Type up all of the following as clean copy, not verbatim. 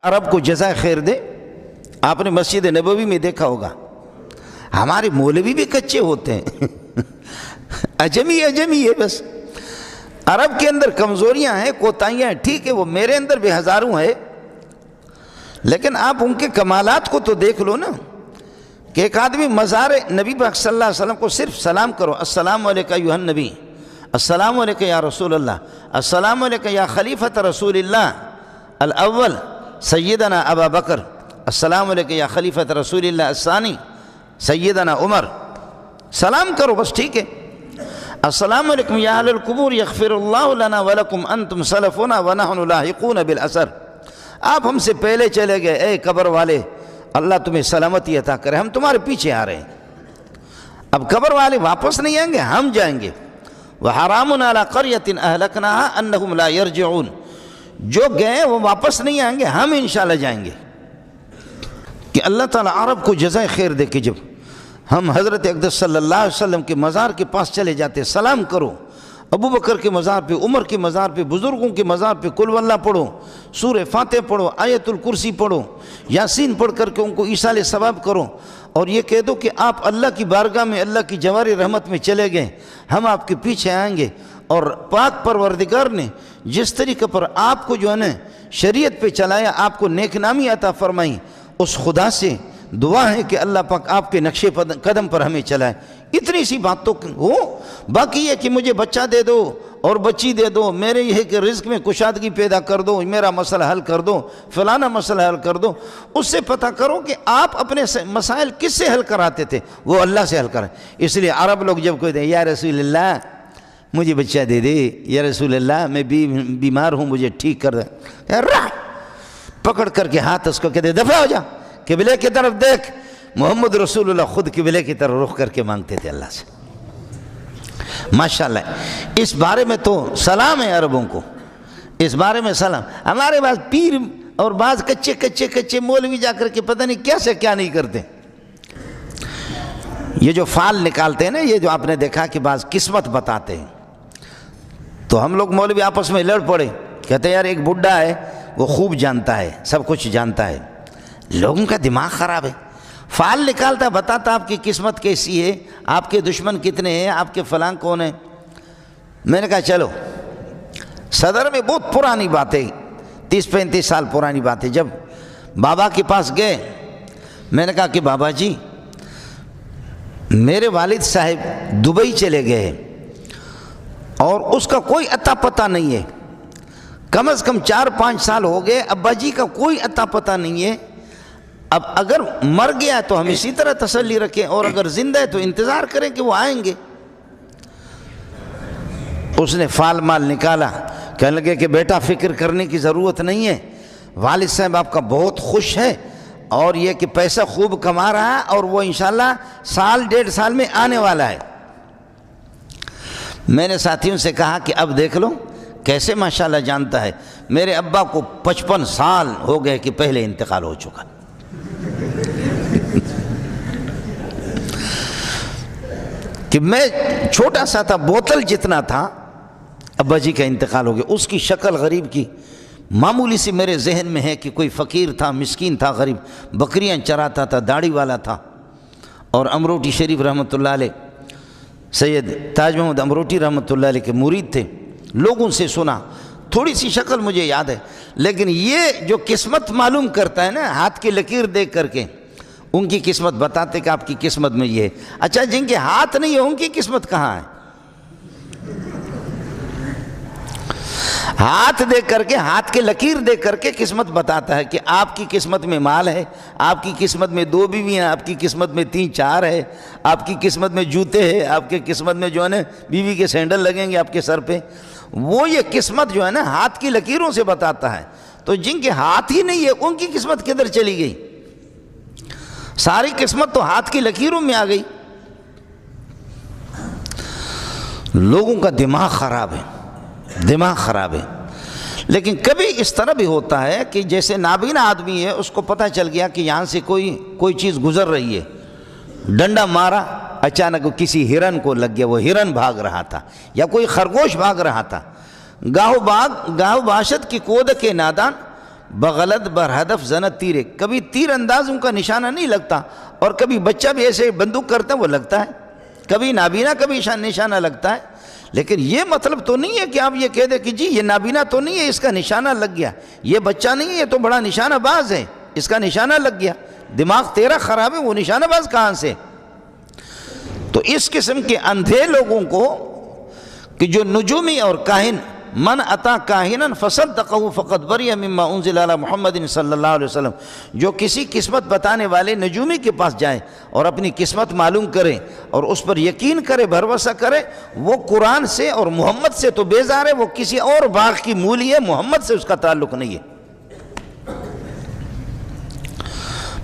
عرب کو جزائے خیر دے. آپ نے مسجد نبوی میں دیکھا ہوگا ہمارے مولوی بھی کچے ہوتے ہیں اجمی ہے بس. عرب کے اندر کمزوریاں ہیں، کوتاہیاں ہیں، ٹھیک ہے، وہ میرے اندر بھی ہزاروں ہیں، لیکن آپ ان کے کمالات کو تو دیکھ لو نا کہ ایک آدمی مزار نبی پاک صلی اللہ علیہ وسلم کو صرف سلام کرو، السلام علیکم ایھا النبی، السلام علیکم یا رسول اللہ، السلام علیکم یا خلیفۃ رسول اللہ الاول سیدنا ابا بکر، السلام علیکم یا خلیفۃ رسول اللہ الثانی سیدنا عمر. سلام کرو بس، ٹھیک ہے. السلام علیکم یا اہل القبور یغفر اللہ لنا ولکم انتم سلفنا ونحن لاحقون بالاثر. آپ ہم سے پہلے چلے گئے، اے قبر والے اللہ تمہیں سلامتی عطا کرے، ہم تمہارے پیچھے آ رہے ہیں. اب قبر والے واپس نہیں آئیں گے، ہم جائیں گے. وحرام علی قریۃ اہلکناها انہم لا یرجعون. جو گئے وہ واپس نہیں آئیں گے، ہم انشاءاللہ جائیں گے. کہ اللہ تعالیٰ عرب کو جزائے خیر دے کہ جب ہم حضرت اقدس صلی اللہ علیہ وسلم کے مزار کے پاس چلے جاتے، سلام کرو. ابو بکر کے مزار پہ، عمر کے مزار پہ، بزرگوں کے مزار پہ قل واللہ پڑھو، سورہ فاتح پڑھو، آیت الکرسی پڑھو، یاسین پڑھ کر کے ان کو ایصال ثواب کرو، اور یہ کہہ دو کہ آپ اللہ کی بارگاہ میں اللہ کی جواری رحمت میں چلے گئے، ہم آپ کے پیچھے آئیں گے. اور پاک پروردگار نے جس طریقے پر آپ کو جو ہے نا شریعت پہ چلایا، آپ کو نیک نامی عطا فرمائی، اس خدا سے دعا ہے کہ اللہ پاک آپ کے نقش قدم پر ہمیں چلائے. اتنی سی بات تو ہو. باقی یہ کہ مجھے بچہ دے دو اور بچی دے دو، میرے یہ کہ رزق میں کشادگی پیدا کر دو، میرا مسئلہ حل کر دو، فلانا مسئلہ حل کر دو. اس سے پتہ کرو کہ آپ اپنے مسائل کس سے حل کراتے تھے، وہ اللہ سے حل کرائیں. اس لیے عرب لوگ جب کہتے ہیں یا رسول اللہ مجھے بچہ دے دے، یا رسول اللہ میں بیمار ہوں مجھے ٹھیک کر دے، پکڑ کر کے ہاتھ اس کو کہتے دفع ہو جا، قبلے کی طرف دیکھ. محمد رسول اللہ خود قبلے کی طرف رخ کر کے مانگتے تھے اللہ سے. ماشاءاللہ اس بارے میں تو سلام ہے عربوں کو، اس بارے میں سلام. ہمارے بعض پیر اور بعض کچے مولوی جا کر کے پتہ نہیں کیا سے کیا نہیں کرتے. یہ جو فال نکالتے ہیں نا، یہ جو آپ نے دیکھا کہ بعض قسمت بتاتے ہیں، تو ہم لوگ مولوی آپس میں لڑ پڑے، کہتے ہیں یار ایک بڈھا ہے وہ خوب جانتا ہے، سب کچھ جانتا ہے. لوگوں کا دماغ خراب ہے. فال نکالتا بتاتا آپ کی قسمت کیسی ہے، آپ کے دشمن کتنے ہیں، آپ کے فلاں کون ہیں. میں نے کہا چلو، صدر میں بہت پرانی باتیں، 30-35 سال پرانی باتیں. جب بابا کے پاس گئے، میں نے کہا کہ بابا جی میرے والد صاحب دبئی چلے گئے اور اس کا کوئی اتا پتہ نہیں ہے، کم از کم 4-5 سال ہو گئے، ابا جی کا کوئی اتا پتہ نہیں ہے. اب اگر مر گیا تو ہم اسی طرح تسلی رکھیں، اور اگر زندہ ہے تو انتظار کریں کہ وہ آئیں گے. اس نے فال مال نکالا، کہنے لگے کہ بیٹا فکر کرنے کی ضرورت نہیں ہے، والد صاحب آپ کا بہت خوش ہے، اور یہ کہ پیسہ خوب کما رہا ہے، اور وہ انشاءاللہ 1.5 سال میں آنے والا ہے. میں نے ساتھیوں سے کہا کہ اب دیکھ لو کیسے ماشاءاللہ جانتا ہے. میرے ابا کو 55 سال ہو گئے کہ پہلے انتقال ہو چکا. کہ میں چھوٹا سا تھا، بوتل جتنا تھا، ابا جی کا انتقال ہو گیا. اس کی شکل غریب کی معمولی سی میرے ذہن میں ہے کہ کوئی فقیر تھا، مسکین تھا، غریب، بکریاں چراتا تھا، داڑھی والا تھا. اور امروٹی شریف رحمۃ اللہ علیہ، سید تاج محمد امروٹی رحمۃ اللہ علیہ کے مرید تھے. لوگوں سے سنا، تھوڑی سی شکل مجھے یاد ہے، لیکن یہ جو قسمت معلوم کرتا ہے نا ہاتھ کی لکیر دیکھ کر کے، ان کی قسمت بتاتے کہ آپ کی قسمت میں یہ ہے. اچھا جن کے ہاتھ نہیں ہے ان کی قسمت کہاں ہے؟ ہاتھ دیکھ کر کے، ہاتھ کے لکیر دیکھ کر کے قسمت بتاتا ہے کہ آپ کی قسمت میں مال ہے، آپ کی قسمت میں 2 بیویاں ہیں، آپ کی قسمت میں 3-4 ہے، آپ کی قسمت میں جوتے ہیں، آپ کی قسمت میں جو ہے نا بیوی کے سینڈل لگیں گے آپ کے سر پہ. وہ یہ قسمت جو ہے نا ہاتھ کی لکیروں سے بتاتا ہے. تو جن کے ہاتھ ہی نہیں ہے ان کی قسمت کدھر چلی گئی؟ ساری قسمت تو ہاتھ کی لکیروں میں آ گئی. لوگوں کا دماغ خراب ہے، دماغ خراب ہے. لیکن کبھی اس طرح بھی ہوتا ہے کہ جیسے نابینا آدمی ہے، اس کو پتہ چل گیا کہ یہاں سے کوئی چیز گزر رہی ہے، ڈنڈا مارا، اچانک کسی ہرن کو لگ گیا، وہ ہرن بھاگ رہا تھا یا کوئی خرگوش بھاگ رہا تھا. گاہو باشد کی کود کے نادان بغلط بر ہدف زنت تیرے، کبھی تیر انداز ان کا نشانہ نہیں لگتا، اور کبھی بچہ بھی ایسے بندوق کرتا ہے وہ لگتا ہے، کبھی نابینا کبھی نشانہ لگتا ہے. لیکن یہ مطلب تو نہیں ہے کہ آپ یہ کہہ دیں کہ جی یہ نابینا تو نہیں ہے اس کا نشانہ لگ گیا، یہ بچہ نہیں ہے یہ تو بڑا نشانہ باز ہے اس کا نشانہ لگ گیا. دماغ تیرا خراب ہے، وہ نشانہ باز کہاں سے؟ تو اس قسم کے اندھے لوگوں کو کہ جو نجومی اور کاہن، من اتا کاہنا فصدقہ فقد بری مما انزل علی محمد صلی اللہ علیہ وسلم، جو کسی قسمت بتانے والے نجومی کے پاس جائے اور اپنی قسمت معلوم کرے اور اس پر یقین کرے، بھروسہ کرے، وہ قرآن سے اور محمد سے تو بیزار ہے، وہ کسی اور باغ کی مولی ہے، محمد سے اس کا تعلق نہیں ہے.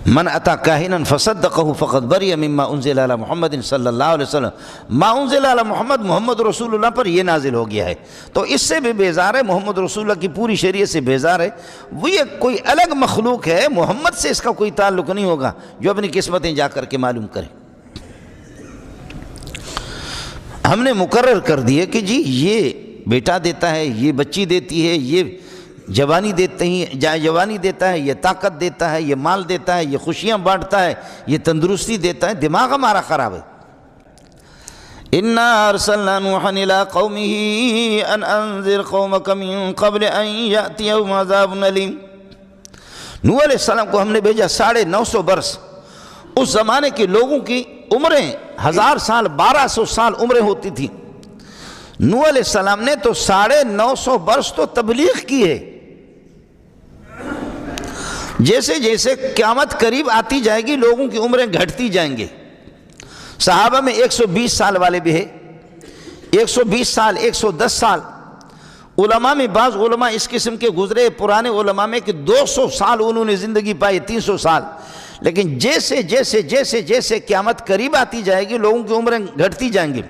من اتا کاہنا فصدقہ فقد بری مما انزل علی محمد صلی اللہ علیہ وسلم، ما انزل علی محمد، محمد رسول اللہ پر یہ نازل ہو گیا ہے، تو اس سے بھی بیزار ہے، محمد رسول اللہ کی پوری شریعت سے بیزار ہے. وہ یہ کوئی الگ مخلوق ہے، محمد سے اس کا کوئی تعلق نہیں ہوگا، جو اپنی قسمتیں جا کر کے معلوم کرے. ہم نے مقرر کر دیے کہ جی یہ بیٹا دیتا ہے، یہ بچی دیتی ہے، یہ جوانی دیتے ہیں، جوانی دیتا ہے، یہ طاقت دیتا ہے، یہ مال دیتا ہے، یہ خوشیاں بانٹتا ہے، یہ تندرستی دیتا ہے. دماغ ہمارا خراب ہے. اِنَّا أَرْسَلْنَا نُوحًا إِلَىٰ قَوْمِهِ أَنْ أَنذِرْ قَوْمَكَ مِن قَبْلِ أَن يَأْتِيَهُمْ عَذَابٌ أَلِيمٌ. نوح علیہ السلام کو ہم نے بھیجا 950 برس. اس زمانے کے لوگوں کی عمریں 1000 سال 1200 سال عمریں ہوتی تھی. نوح علیہ السلام نے تو 950 برس تو تبلیغ کی ہے. جیسے جیسے قیامت قریب آتی جائے گی لوگوں کی عمریں گھٹتی جائیں گے. صحابہ میں 120 سال والے بھی ہیں، 120 سال 110 سال. علماء میں بعض علماء اس قسم کے گزرے، پرانے علماء میں کہ 200 سال انہوں نے زندگی پائی، 300 سال. لیکن جیسے جیسے جیسے جیسے قیامت قریب آتی جائے گی لوگوں کی عمریں گھٹتی جائیں گی.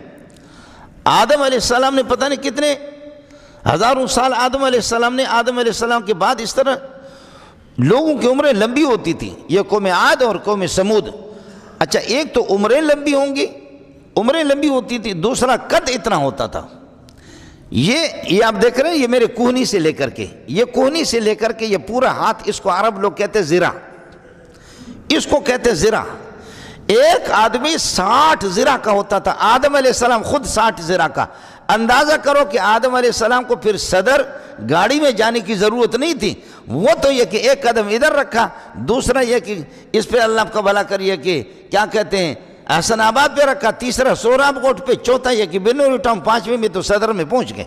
آدم علیہ السلام نے پتہ نہیں کتنے ہزاروں سال آدم علیہ السلام نے، آدم علیہ السلام کے بعد اس طرح لوگوں کی عمریں لمبی ہوتی تھی. یہ قوم عاد اور قوم سمود. اچھا، ایک تو عمریں لمبی ہوں گی، عمریں لمبی ہوتی تھی، دوسرا قد اتنا ہوتا تھا. یہ آپ دیکھ رہے ہیں، یہ میرے کوہنی سے لے کر کے، یہ کوہنی سے لے کر کے یہ پورا ہاتھ، اس کو عرب لوگ کہتے زرہ، اس کو کہتے زرہ. ایک آدمی 60 زرہ کا ہوتا تھا. آدم علیہ السلام خود 60 زرہ کا. اندازہ کرو کہ آدم علیہ السلام کو پھر صدر گاڑی میں جانے کی ضرورت نہیں تھی. وہ تو یہ کہ ایک قدم ادھر رکھا، دوسرا یہ کہ اس پہ اللہ کا بھلا کریے کہ کیا کہتے ہیں احسن آباد پہ رکھا، تیسرا سوراب کوٹ پہ، چوتھا یہ کہ بنوری ٹاؤن، 5ویں میں تو صدر میں پہنچ گئے.